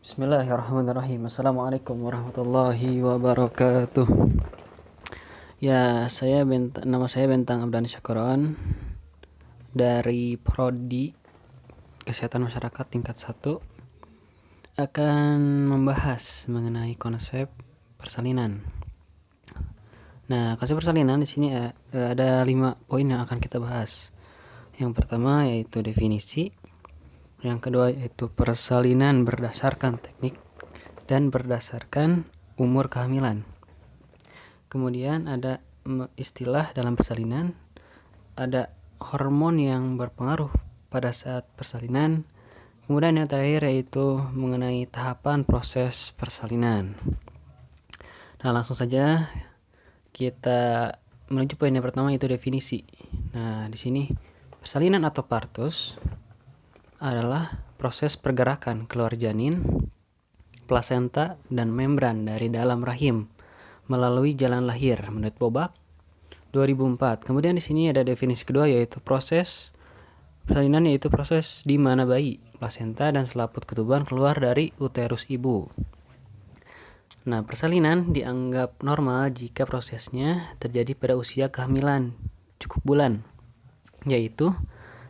Bismillahirrahmanirrahim. Assalamualaikum warahmatullahi wabarakatuh. Ya, nama saya Bentang Abdan Syakuron dari Prodi Kesehatan Masyarakat tingkat 1 akan membahas mengenai konsep persalinan. Nah, konsep persalinan di sini ada 5 poin yang akan kita bahas. Yang pertama yaitu definisi. Yang kedua yaitu persalinan berdasarkan teknik dan berdasarkan umur kehamilan. Kemudian ada istilah dalam persalinan, ada hormon yang berpengaruh pada saat persalinan. Kemudian yang terakhir yaitu mengenai tahapan proses persalinan. Nah, langsung saja kita menuju poin yang pertama yaitu definisi. Nah, di sini persalinan atau partus adalah proses pergerakan keluar janin, plasenta, dan membran dari dalam rahim melalui jalan lahir menurut Bobak 2004. Kemudian di sini ada definisi kedua yaitu proses persalinan, yaitu proses di mana bayi, plasenta, dan selaput ketuban keluar dari uterus ibu. Nah, persalinan dianggap normal jika prosesnya terjadi pada usia kehamilan cukup bulan, yaitu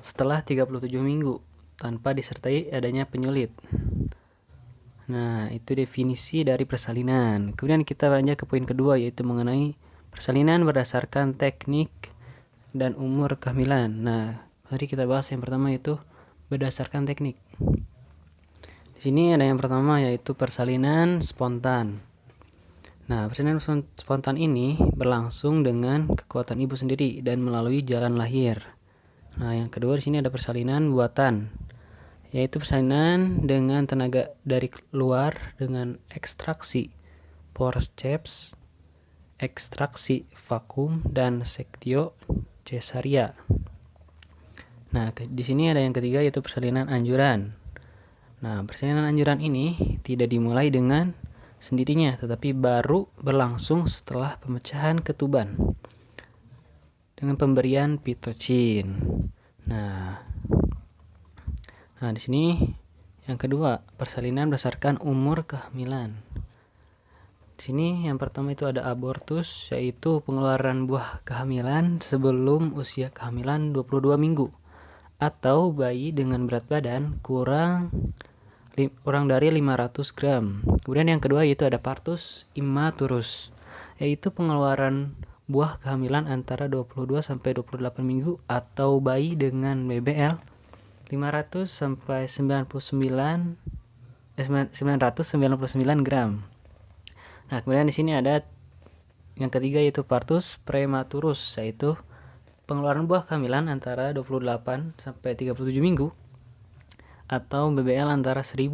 setelah 37 minggu tanpa disertai adanya penyulit. Nah, itu definisi dari persalinan. Kemudian kita lanjut ke poin kedua yaitu mengenai persalinan berdasarkan teknik dan umur kehamilan. Nah, mari kita bahas yang pertama yaitu berdasarkan teknik. Di sini ada yang pertama yaitu persalinan spontan. Nah, persalinan spontan ini berlangsung dengan kekuatan ibu sendiri dan melalui jalan lahir. Nah, yang kedua di sini ada persalinan buatan, yaitu persalinan dengan tenaga dari luar dengan ekstraksi forceps, ekstraksi vakum, dan sektio cesaria. Nah, di sini ada yang ketiga yaitu persalinan anjuran. Nah, persalinan anjuran ini tidak dimulai dengan sendirinya, tetapi baru berlangsung setelah pemecahan ketuban dengan pemberian pitocin. Nah, di sini yang kedua, persalinan berdasarkan umur kehamilan. Di sini yang pertama itu ada abortus, yaitu pengeluaran buah kehamilan sebelum usia kehamilan 22 minggu atau bayi dengan berat badan kurang dari 500 gram. Kemudian yang kedua yaitu ada partus immaturus, yaitu pengeluaran buah kehamilan antara 22 sampai 28 minggu atau bayi dengan BBL 500 sampai 999 gram. Nah, kemudian di sini ada yang ketiga yaitu partus prematurus, yaitu pengeluaran buah kehamilan antara 28 sampai 37 minggu atau BBL antara 1000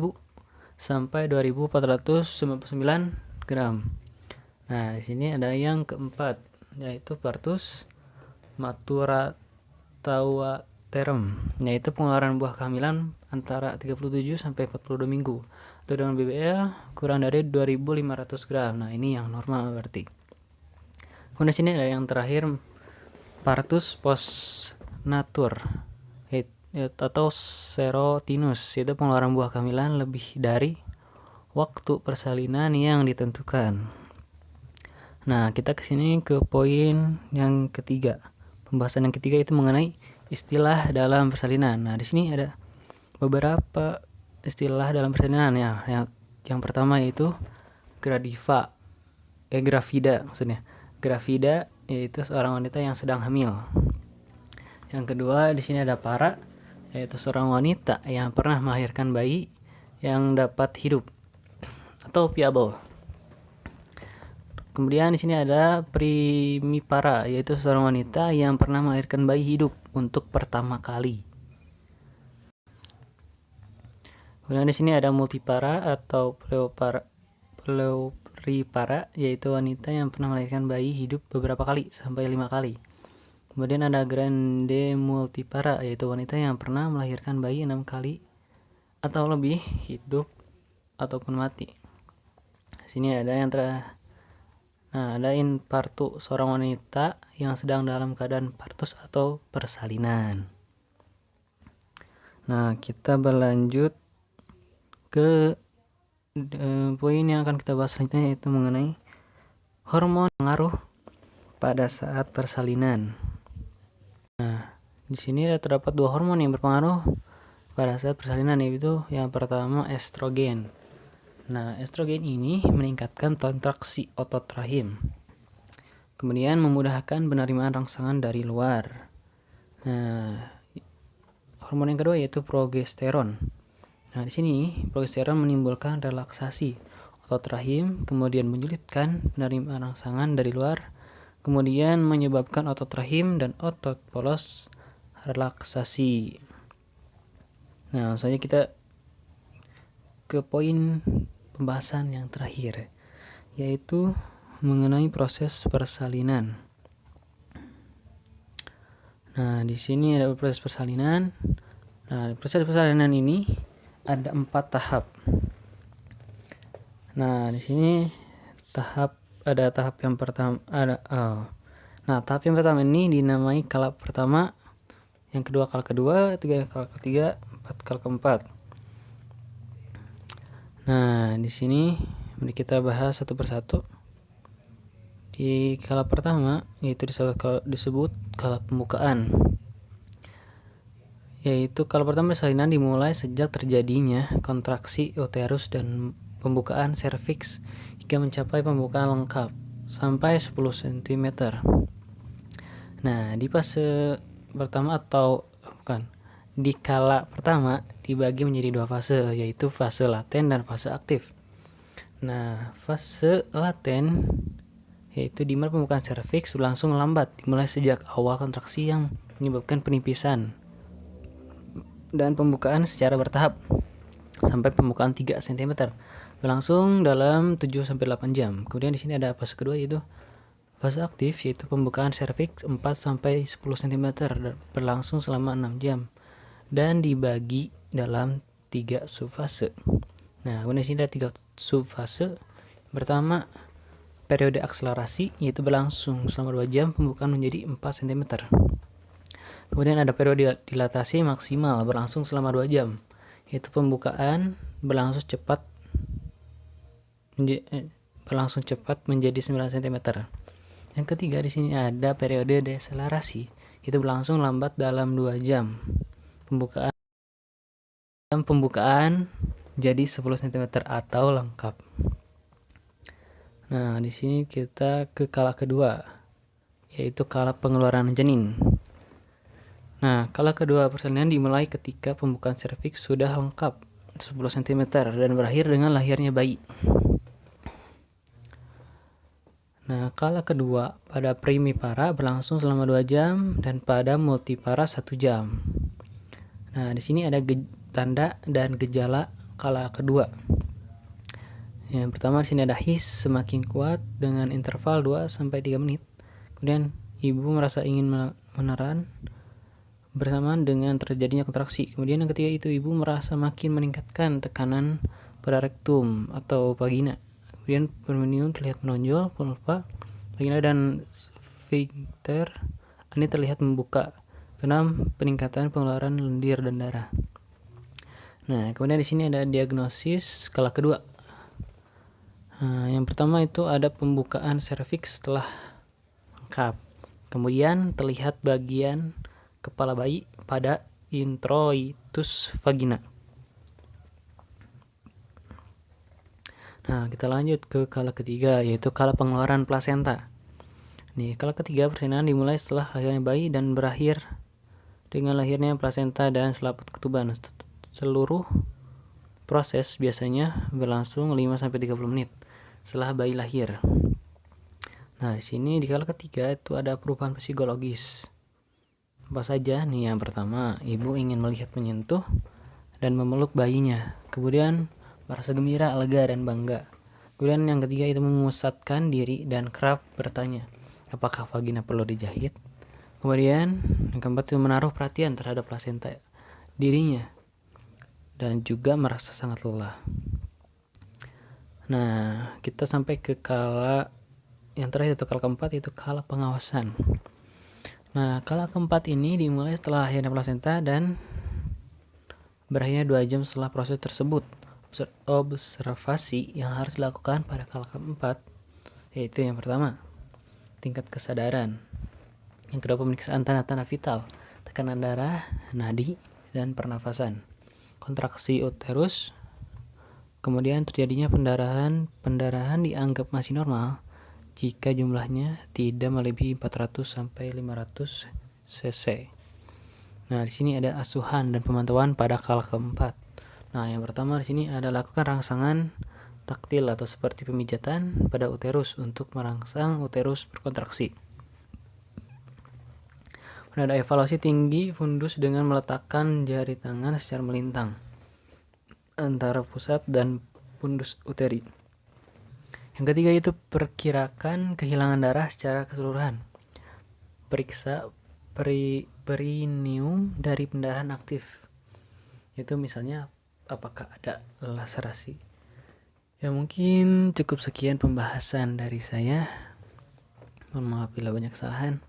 sampai 2499 gram. Nah, di sini ada yang keempat yaitu partus maturatum, yaitu pengeluaran buah kehamilan antara 37 sampai 42 minggu atau dengan BBL kurang dari 2500 gram. Nah, ini yang normal berarti. Kemudian sini ada yang terakhir partus postnatur atau serotinus, yaitu pengeluaran buah kehamilan lebih dari waktu persalinan yang ditentukan. Nah, kita kesini ke poin yang ketiga. Pembahasan yang ketiga itu mengenai istilah dalam persalinan. Nah, di sini ada beberapa istilah dalam persalinan ya. Yang pertama yaitu gravida maksudnya. Gravida yaitu seorang wanita yang sedang hamil. Yang kedua di sini ada para, yaitu seorang wanita yang pernah melahirkan bayi yang dapat hidup atau viable. Kemudian di sini ada primipara, yaitu seorang wanita yang pernah melahirkan bayi hidup untuk pertama kali. Kemudian di sini ada multipara atau pleuripara, yaitu wanita yang pernah melahirkan bayi hidup beberapa kali sampai 5 kali. Kemudian ada grande multipara, yaitu wanita yang pernah melahirkan bayi 6 kali atau lebih hidup ataupun mati. Di sini ada yang ada infartu, seorang wanita yang sedang dalam keadaan partus atau persalinan. Nah, kita berlanjut ke poin yang akan kita bahas selanjutnya yaitu mengenai hormon pengaruh pada saat persalinan. Nah, di sini terdapat dua hormon yang berpengaruh pada saat persalinan, yaitu yang pertama estrogen. Nah, estrogen ini meningkatkan kontraksi otot rahim, kemudian memudahkan penerimaan rangsangan dari luar. Nah, hormon yang kedua yaitu progesteron. Nah, di sini progesteron menimbulkan relaksasi otot rahim, kemudian menyulitkan penerimaan rangsangan dari luar, kemudian menyebabkan otot rahim dan otot polos relaksasi. Nah, langsung saja kita ke poin pembahasan yang terakhir, yaitu mengenai proses persalinan. Nah, di sini ada proses persalinan. Nah, proses persalinan ini ada 4 tahap. Nah, di sini tahap yang pertama Nah, tahap yang pertama ini dinamai kala pertama, yang kedua kala kedua, ketiga kala ketiga, empat kala keempat. Nah, di sini mari kita bahas satu persatu. Di kala pertama yaitu disebut kala pembukaan. Yaitu kala pertama persalinan dimulai sejak terjadinya kontraksi uterus dan pembukaan serviks hingga mencapai pembukaan lengkap sampai 10 cm. Nah, di fase pertama di kala pertama dibagi menjadi 2 fase, yaitu fase laten dan fase aktif. Nah, fase laten yaitu di mana pembukaan serviks berlangsung lambat, dimulai sejak awal kontraksi yang menyebabkan penipisan dan pembukaan secara bertahap sampai pembukaan 3 cm berlangsung dalam 7-8 jam. Kemudian di sini ada fase kedua yaitu fase aktif, yaitu pembukaan serviks 4-10 cm berlangsung selama 6 jam dan dibagi dalam 3 subfase. Nah, kemudian di sini ada 3 subfase. Pertama, periode akselerasi, yaitu berlangsung selama 2 jam, pembukaan menjadi 4 cm. Kemudian ada periode dilatasi maksimal berlangsung selama 2 jam, yaitu pembukaan berlangsung cepat menjadi 9 cm. Yang ketiga di sini ada periode deselerasi, itu berlangsung lambat dalam 2 jam. Pembukaan jadi 10 cm atau lengkap. Nah, di sini kita ke kala kedua, yaitu kala pengeluaran janin. Nah, kala kedua persalinan dimulai ketika pembukaan serviks sudah lengkap 10 cm dan berakhir dengan lahirnya bayi. Nah, kala kedua pada primipara berlangsung selama 2 jam dan pada multipara 1 jam. Nah, di sini ada tanda dan gejala kala kedua. Yang pertama di sini ada his semakin kuat dengan interval 2-3 menit. Kemudian ibu merasa ingin meneran bersamaan dengan terjadinya kontraksi. Kemudian yang ketiga itu ibu merasa makin meningkatkan tekanan pada rektum atau vagina. Kemudian perineum terlihat menonjol, vulva, vagina dan sphincter ini terlihat membuka. Keenam, peningkatan pengeluaran lendir dan darah. Nah, kemudian di sini ada diagnosis skala kedua. Nah, yang pertama itu ada pembukaan serviks setelah lengkap. Kemudian terlihat bagian kepala bayi pada introitus vagina. Nah, kita lanjut ke kala ketiga, yaitu kala pengeluaran plasenta. Nih, kala ketiga persalinan dimulai setelah lahirnya bayi dan berakhir dengan lahirnya plasenta dan selaput ketuban. Seluruh proses biasanya berlangsung 5-30 menit setelah bayi lahir. Nah, di sini di kala ketiga itu ada perubahan psikologis. Apa saja? Nih, yang pertama, ibu ingin melihat, menyentuh dan memeluk bayinya. Kemudian merasa gembira, lega, dan bangga. Kemudian yang ketiga itu memusatkan diri dan kerap bertanya, apakah vagina perlu dijahit? Kemudian yang keempat itu menaruh perhatian terhadap plasenta dirinya dan juga merasa sangat lelah. Nah, kita sampai ke kala yang terakhir itu kala keempat, itu kala pengawasan. Nah, kala keempat ini dimulai setelah lahirnya plasenta dan berakhirnya 2 jam setelah proses tersebut. observasi yang harus dilakukan pada kala keempat, yaitu yang pertama, tingkat kesadaran. Yang kedua, pemeriksaan tanda-tanda vital, tekanan darah, nadi, dan pernafasan. Kontraksi uterus, kemudian terjadinya pendarahan dianggap masih normal jika jumlahnya tidak melebihi 400 sampai 500 cc. Nah, di sini ada asuhan dan pemantauan pada kala keempat. Nah, yang pertama di sini ada lakukan rangsangan taktil atau seperti pemijatan pada uterus untuk merangsang uterus berkontraksi. Ada evaluasi tinggi fundus dengan meletakkan jari tangan secara melintang antara pusat dan fundus uteri. Yang ketiga itu perkirakan kehilangan darah secara keseluruhan. Periksa perineum dari pendarahan aktif. Itu misalnya apakah ada laserasi. Ya mungkin cukup sekian pembahasan dari saya. Mohon maaf bila banyak kesalahan.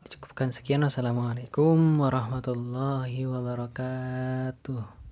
Cukupkan sekian. Wassalamualaikum warahmatullahi wabarakatuh.